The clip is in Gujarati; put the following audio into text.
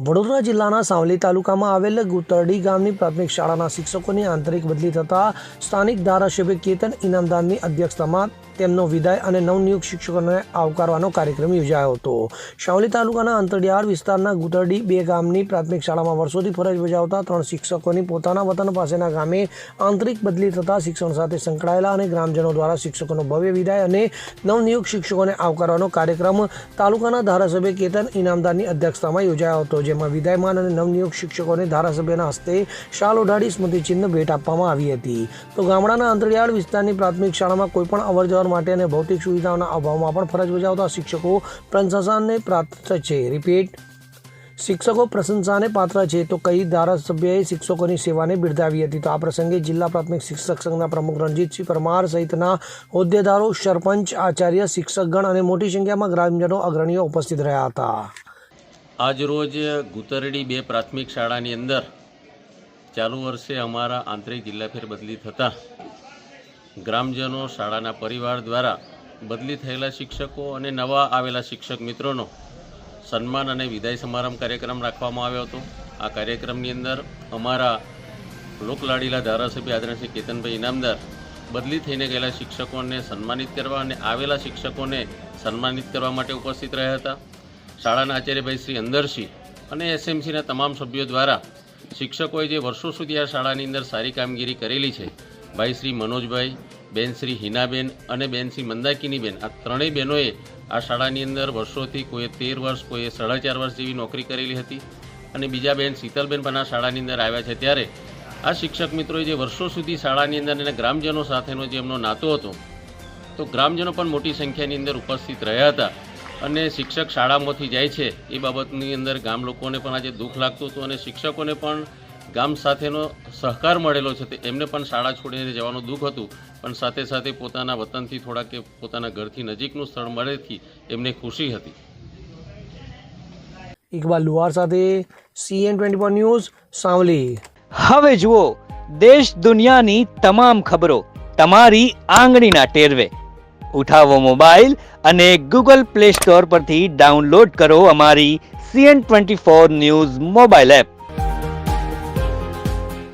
વડોદરા જિલ્લાના સાવલી તાલુકામાં આવેલ ગુતરડી ગામની પ્રાથમિક શાળાના શિક્ષકોની આંતરિક બદલી થતાં સ્થાનિક ધારાસભ્ય કેતન ઇનામદારની અધ્યક્ષતામાં તેમનો વિદાય અને નવનિયુક્ત શિક્ષકોને આવકારવાનો કાર્યક્રમ યોજાયો હતો। સાવલી તાલુકાના અંતરિયાળ વિસ્તારના ગુતરડી 2 ગામની પ્રાથમિક શાળામાં વર્ષોથી ફરજ બજાવતા 3 શિક્ષકોની પોતાના વતન પાસેના ગામે આંતરિક બદલી થતાં શિક્ષણ સાથે સંકળાયેલા અને ગ્રામજનો દ્વારા શિક્ષકોનો ભવ્ય વિદાય અને નવનિયુક્ત શિક્ષકોને આવકારવાનો કાર્યક્રમ તાલુકાના ધારાસભ્ય કેતન ઇનામદારની અધ્યક્ષતામાં યોજાયો હતો, જેમાં વિદાયમાન અને નવનિયુક્ત શિક્ષકોને ધારાસભ્યના હસ્તે શાલ ઓઢાડી સ્મૃતિચિહ્ન ભેટ આપવામાં આવી હતી। તો ગામડાના અંતરિયાળ વિસ્તારની પ્રાથમિક શાળામાં કોઈપણ અવરજવર માટે અને ભૌતિક સુવિધાઓના અભાવમાં પણ ફરજ બજાવતા શિક્ષકો પ્રશંસાને પાત્ર છે। શિક્ષકો પ્રશંસાને પાત્ર છે તો કઈ ધારાસભ્યએ શિક્ષકોની સેવાને બિરદાવી હતી। તો આ પ્રસંગે જિલ્લા પ્રાથમિક શિક્ષક સંઘના પ્રમુખ રણજીતસિંહ પરમાર સહિતના હોદ્દેદારો, સરપંચ, આચાર્ય, શિક્ષકગણ અને મોટી સંખ્યામાં ગ્રામજનો અગ્રણીઓ ઉપસ્થિત રહ્યા હતા। આજરોજ ગુતરડી 2 પ્રાથમિક શાળાની અંદર ચાલુ વર્ષે અમારા આંતરિક જિલ્લા ફેરબદલી થતાં ગ્રામજનો, શાળાના પરિવાર દ્વારા બદલી થયેલા શિક્ષકો અને નવા આવેલા શિક્ષક મિત્રોનો સન્માન અને વિદાય સમારંભ કાર્યક્રમ રાખવામાં આવ્યો હતો। આ કાર્યક્રમની અંદર અમારા લોકલાડીલા ધારાસભ્ય આદરણીય શ્રી કેતનભાઈ ઇનામદાર બદલી થઈને ગયેલા શિક્ષકોને સન્માનિત કરવા અને આવેલા શિક્ષકોને સન્માનિત કરવા માટે ઉપસ્થિત રહ્યા હતા। શાળાના આચાર્યભાઈ શ્રી અંદરસિંહ અને એસએમસીના તમામ સભ્યો દ્વારા શિક્ષકોએ જે વર્ષો સુધી આ શાળાની અંદર સારી કામગીરી કરેલી છે, ભાઈ શ્રી મનોજભાઈ, બેન શ્રી હિનાબેન અને બેન શ્રી મંદાકિનીબેન, આ ત્રણેય બહેનોએ આ શાળાની અંદર વર્ષોથી કોઈએ 13 વર્ષ, કોઈએ 4.5 વર્ષ જેવી નોકરી કરેલી હતી અને બીજા બેન શીતલબેન પણ આ શાળાની અંદર આવ્યા છે। ત્યારે આ શિક્ષક મિત્રોએ જે વર્ષો સુધી શાળાની અંદર અને ગ્રામજનો સાથેનો જે એમનો નાતો હતો, તો ગ્રામજનો પણ મોટી સંખ્યાની અંદર ઉપસ્થિત રહ્યા હતા અને શિક્ષક શાળામાંથી જાય છે એ બાબતની અંદર ગામ લોકોને પણ આજે દુઃખ લાગતું હતું અને શિક્ષકોને પણ ગામ સાથેનો સહકાર મળેલો છે, તે એમને પણ શાળા છોડીને જવાનું દુઃખ હતું, પણ સાથે સાથે પોતાના વતનથી થોડા કે પોતાના ઘરથી નજીકનું સ્થળ મળેથી એમને ખુશી હતી। ઇકબાલ લુહાર સાથે CN24 ન્યૂઝ, સાવલી। હવે જુઓ દેશ દુનિયાની તમામ ખબરો તમારી આંગળીના ટેરવે। ઉઠાવો મોબાઈલ અને Google Play Store પરથી ડાઉનલોડ કરો અમારી CN24 ન્યૂઝ મોબાઈલ એપ।